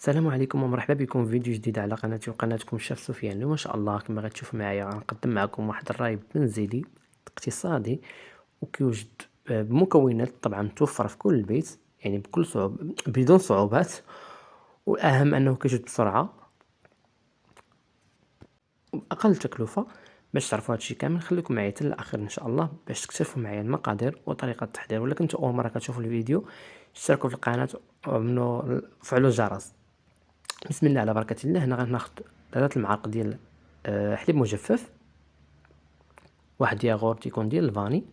السلام عليكم ومرحبا بكم في فيديو جديد على قناتي وقناتكم الشيف سفيان. اليوم ان شاء الله كما غتشوفوا معايا غنقدم معكم واحد الراي منزلي اقتصادي وكيوجد بمكونات طبعا متوفره في كل بيت، يعني بكل بدون صعوبات، والاهم انه كيوجد بسرعه وباقل تكلفه. باش تعرفوا هادشي كامل خليكم معايا حتى الاخير ان شاء الله باش تكتشفوا معايا المقادير وطريقه التحضير. ولا كنتوا اول مره كتشوفوا الفيديو اشتركوا في القناه وفعلوا الجرس. بسم الله على بركة الله. هنا غناخد 3 المعالق ديال حليب مجفف، واحد ياغورت يكون ديال الفاني،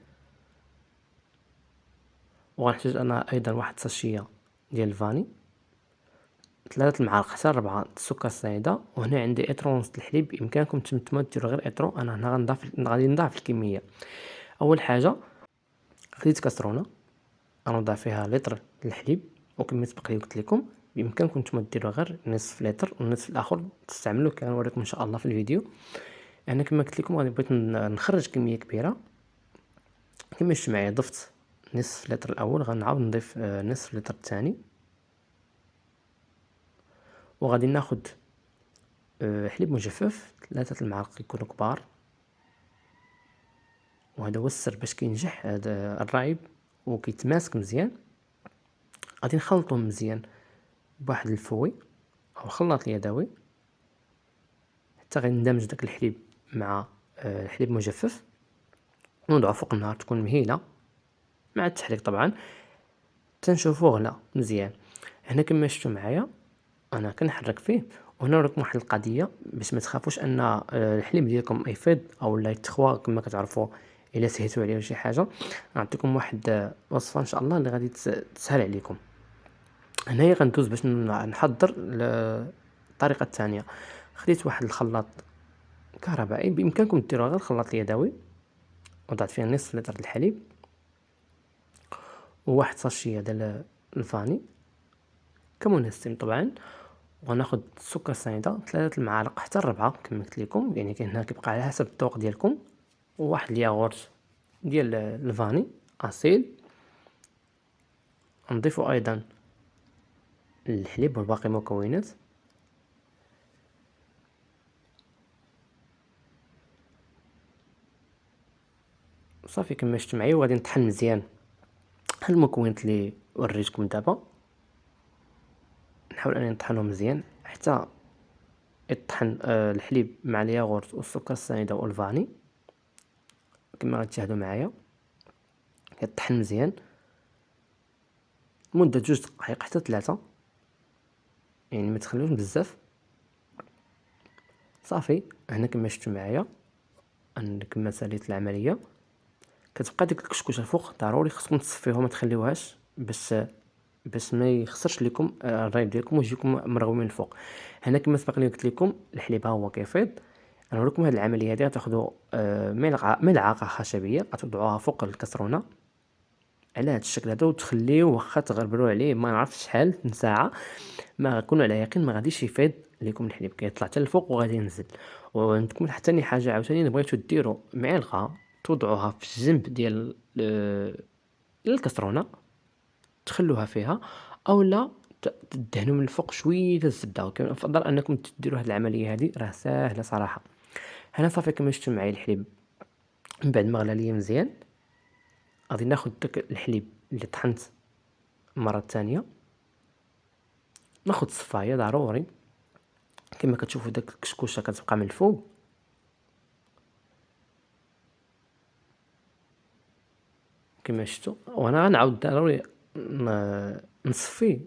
وغنحتاج انا ايضا واحد ساشية ديال الفاني، 3 المعالق حتى 4 السكر السنيدة. وهنا عندي اطرو ونص الحليب، بامكانكم نتوما ديروا غير اطرو، انا هنا غادي نضاعف الكمية. اول حاجة خديت كاسرونة غنوضع فيها لتر الحليب، وكما سبق لي قلت لكم بامكانكم نتوما ديروا غير نصف لتر، والنصف الاخر تستعملوه كنوريكم ان شاء الله في الفيديو. انا كما قلت لكم غادي بغيت نخرج كميه كبيره. كما شفتوا معايا ضفت نصف لتر الاول، غنعاود نضيف نصف لتر الثاني، وغادي ناخد حليب مجفف 3 المعالق يكونوا كبار. وهذا هو السر باش كينجح هذا الرايب وكيتماسك مزيان. غادي نخلطهم مزيان بواحد الفوي او خلاط اليدوي حتى غندمج داك الحليب مع الحليب المجفف، ونوضعو فوق النار تكون مهيله مع التحريك طبعا تنشوفو غلا مزيان. هنا كما شفتوا معايا انا كنحرك فيه. وهنا نوريكم واحد القضيه باش ما تخافوش ان الحليب ديالكم يفيض او لا يتخوى كما كتعرفوا الا سهيتوا عليه شي حاجه. نعطيكم واحد وصفه ان شاء الله اللي غادي تسهل عليكم. هنايا غندوز باش نحضر الطريقه الثانيه. خديت واحد الخلاط كهربائي، بامكانكم ديروا غير الخلاط اليدوي، وضعت فيه نصف لتر الحليب وواحد ساشيه ديال الفاني كمنسم طبعا. وغناخد السكر السنيدة 3 المعالق حتى 4 كما قلت لكم، يعني كاين هنا كيبقى على حسب الذوق ديالكم. وواحد الياغورت ديال الفاني اصيل. نضيفو ايضا الحليب والباقي المكونات. صافي كما شفتوا معايا، وغادي نطحن مزيان المكونات اللي وريتكم دابا. نحاول اني نطحنهم مزيان حتى يطحن الحليب مع الياغورت والسكر السنيدة والفاني كما غتشاهدوا معايا. يطحن مزيان مدة 2 دقائق حتى 3، يعني ما تخلوش بزاف. صافي هنا كما شفتوا معايا انا كما ساليت العمليه. كتبقى ديك الكشكوشه الفوق ضروري خصكم تصفيوها ما تخليوهاش باش ما يخسرش لكم الرايب ديالكم ويجيكم مرغومين الفوق. هنا كما سبق لي قلت لكم الحليب ها هو كيفيض. غنوريكم هذه العمليه هذه. غتاخذوا ملعقه خشبيه غتوضعوها فوق الكسرونه على هذا الشكل هذا، وتخليوه واخا تغربلوا عليه ما نعرف شحال من ساعه، ما كونوا على يقين ما غاديش يفيض لكم الحليب، كيطلع حتى الفوق وغادي ينزل. وعندكم حتى حاجه عاوتاني بغيتو ديروا معلقه توضعوها في الجنب ديال الكسرونه تخلوها فيها، او لا تدهنوا من الفوق شويه الزبده. وكنفضل انكم ديروا هذه العمليه هذه، راه ساهله صراحه. هنا صافي كما شفتوا معايا الحليب من بعد ما غلى ليا مزيان، غادي ناخذ داك الحليب اللي طحنت المره الثانيه، ناخذ صفايه ضروري. كما كتشوفوا داك الكشكوشه كتبقى من الفوق كما شفتوا. وانا غنعاود ضروري نصفي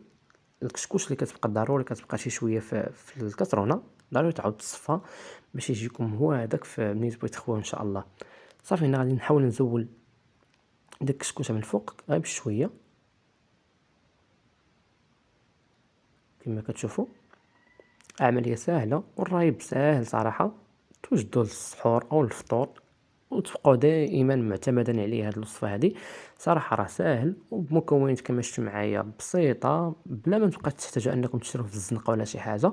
الكشكوش اللي كتبقى ضروري كتبقى شي شويه في الكسرونه، ضروري تعاود تصفى باش يجيكم هو هذاك ملي تبغي تخويه ان شاء الله. صافي هنا غادي نحاول نزول داك الكشكوشه من الفوق غير بشويه كما كتشوفوا. عمليه سهله والرايب ساهل صراحه، توجدوا للسحور او للفطور وتبقوا دائما معتمدا عليه. هذه الوصفه هذه صراحه راه ساهل وبمكونات كما شفتوا معايا بسيطه، بلا ما تبقى تحتاجوا انكم تشروه في الزنقه ولا شي حاجه.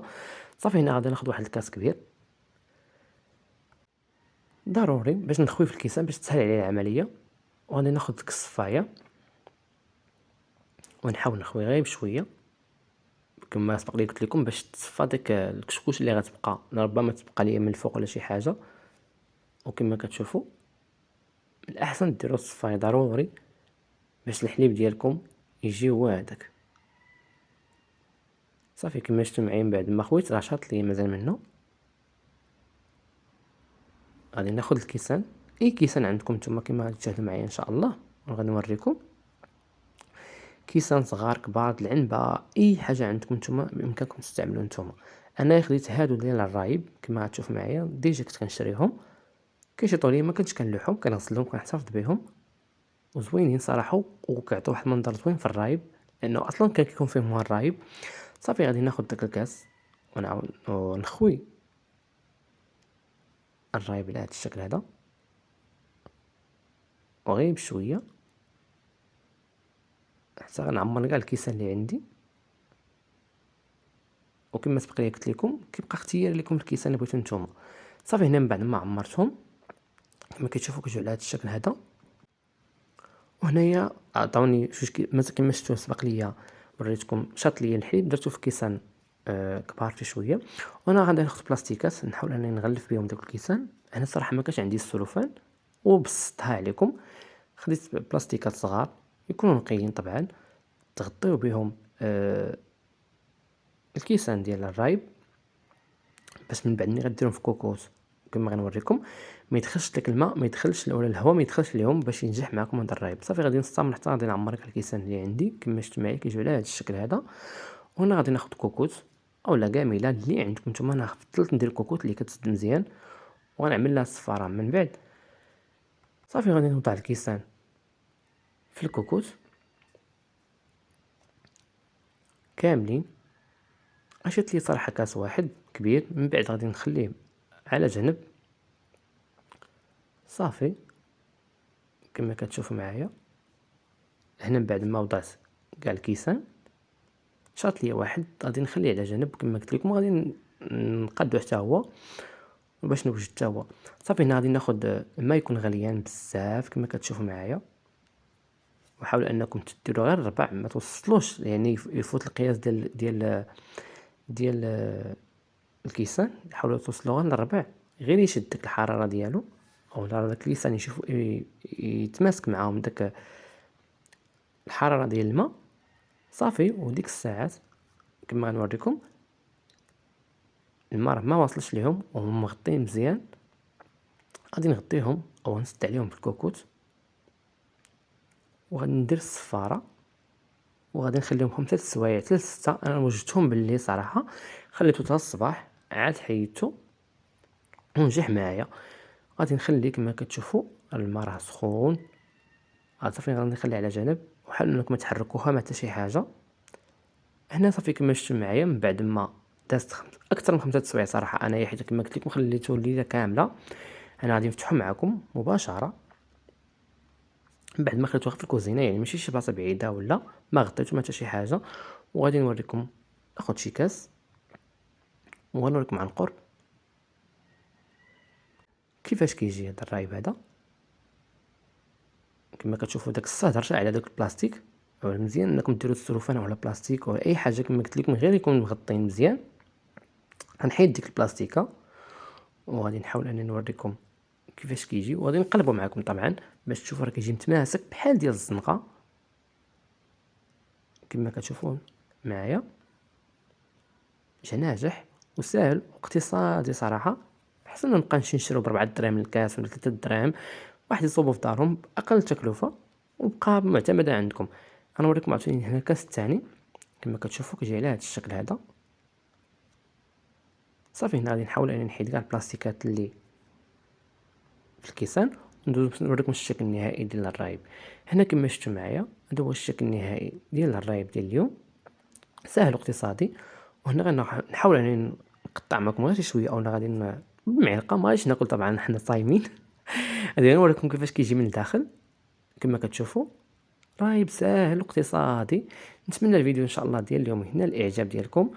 صافي هنا غادي ناخذ واحد الكاس كبير ضروري باش نخوي في الكيسان باش تسهل عليه العمليه. وغادي ناخذ ديك الصفايه ونحاول نخوي غير بشويه كما سبق لي قلت لكم باش تصفى داك الكشكوش اللي غتبقى ربما تبقى ليا من الفوق ولا شي حاجه. وكما كتشوفوا الاحسن ديروا الصفايه ضروري باش الحليب ديالكم يجي هو هذاك. صافي كما شفتوا معايا من بعد ما خويت راه شاط ليا مازال منه. غادي ناخذ الكيسان، اي كيسان عندكم نتوما كما غادي تشاهدوا معايا ان شاء الله، وغادي نوريكم كيسان صغار كبار العنبه اي حاجه عندكم نتوما بامكانكم تستعملوا نتوما. انا خديت هادو ديال الرايب كما غتشوف معايا، ديجا كنت كنشريهم كيشيطوا لي، ما كنتش كنلوحهم كنغسلهم كنحتفظ بهم وزوينين صراحه وكيعطيو واحد المنظر زوين في الرايب لانه اصلا كان كيكون فيهم هو الرايب. صافي غادي ناخذ داك الكاس ونعاود نخوي الرايب على هذا الشكل هذا وغير بشويه حتى غنعمر كاع الكيسان اللي عندي. وكما سبق لي قلت لكم كيبقى اختيار لكم الكيسان اللي بغيتو نتوما. صافي هنا من بعد ما عمرتهم كما كتشوفوا كيجيو على هذا الشكل هذا. وهنايا عطاوني جوج مثلا كما شفتوا سبق ليا وريتكم شاط ليا الحليب درتو في كيسان كبار في شويه. وانا غادي ناخذ بلاستيكات نحاول انني نغلف بهم داك الكيسان. انا صراحه ما كانش عندي السلوفان وبسطها عليكم، خديت بلاستيكات صغار يكونوا نقيين طبعا تغطيو بهم الكيسان ديال الرايب باش من بعد ملي غديرهم في كوكوط كما غنوريكم ما يدخلش داك الماء ما يدخلش ولا الهواء ما يدخلش ليهم باش ينجح معكم هذا الرايب. صافي غادي نستمر حتى غادي نعمر الكيسان اللي عندي كما شفتوا معايا كيجيو على هذا الشكل هذا. وهنا غادي ناخذ كوكوط اولا كامله اللي عندكم نتوما. انا فضلت ندير كوكوط اللي كتسد مزيان وغنعمل لها الصفاره من بعد. صافي غادي نوضع الكيسان في الكوكوط كاملين. عشت لي صراحه كاس واحد كبير، من بعد غادي نخليه على جنب. صافي كما كتشوفوا معايا هنا من بعد ما وضعت كاع الكيسان شاط ليا واحد غادي نخليه على جنب كما قلت لكم. غادي نقادو حتى هو باش نوجد حتى هو. صافي هنا غادي ناخذ الماء يكون غليان بزاف كما كتشوفوا معايا، وحاولوا انكم تديروا غير ربع ما توصلوش يعني يفوت القياس ديال الكيسان. حاولوا توصلوا غير للربع غير يشد ديك الحراره ديالو او داك الكيسان يشوفوا يتماسك معاهم داك الحراره ديال الماء. صافي وديك الساعات كما غنوريكم الماء ما واصلش ليهم وهم مغطين مزيان. غادي نغطيهم او نسد عليهم بالكوكوط وغادي ندير الصفاره وغادي نخليهم 5 سوايع 3 6. انا وجدتهم بالليل صراحه خليته حتى الصباح عاد حيدته ونجح معايا. غادي نخلي كما كتشوفوا الماء راه سخون. صافي غادي نخليه على جنب وحاولوا انكم ما تحركوها ما حتى شي حاجه. هنا صافي كما شفتوا معايا من بعد ما دازت اكثر من 5 سوايع صراحه انايا حيت كما قلت لكم خليته الليله كامله. انا غادي نفتحو معكم مباشره من بعد ما خليته في الكوزينه يعني ماشي شي بلاصه بعيده ولا ما غطيتو ما حتى شي حاجه. وغادي نوريكم ناخذ شي كاس وغنوريكم عن قرب كيفاش كيجي هذا الرايب هذا. كما كتشوفوا داك الصهد رجع على داك البلاستيك. مزيان انكم ديروا السلوفان ولا بلاستيك ولا اي حاجه كما قلت لكم غير يكون مغطين مزيان. غنحيد ديك البلاستيكه وغادي نحاول انني نوريكم كيفاش كيجي وغادي نقلبوا معكم طبعا باش تشوفوا راه كيجي متماسك بحال ديال الزنقه كما كتشوفون معايا. جا ناجح وسهل واقتصادي صراحه. احسن ما نبقى نشريو ب4 دراهم الكاس ولا 3 دراهم واحد يصوبوا في دارهم باقل تكلفه وبقى معتمده عندكم. غنوريكم عاوتاني هنا الكاس الثاني كما كتشوفوا كيجي على هذا الشكل هذا. صافي هنا غادي نحاول انني نحيد كاع البلاستيكات اللي في الكيسان وندوز نوريكم الشكل النهائي ديال الرايب. هنا كما شفتوا معايا هذا هو الشكل النهائي ديال الرايب ديال اليوم سهل واقتصادي. وهنا غنحاول انني نقطع معكم غير شويه او غادي بمعلقه ما غاديش ناكل طبعا حنا صايمين. غادي نوريكم كيفاش كيجي من الداخل كما كتشوفوا رايب ساهل واقتصادي. نتمنى الفيديو ان شاء الله ديال اليوم هنا الاعجاب ديالكم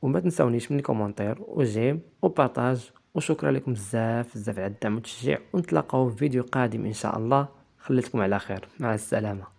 وما تنساونيش من الكومنتير وجيم وبارطاج. وشكرا لكم بزاف بزاف على الدعم والتشجيع ونتلاقاو في فيديو قادم ان شاء الله. خليتكم على خير مع السلامه.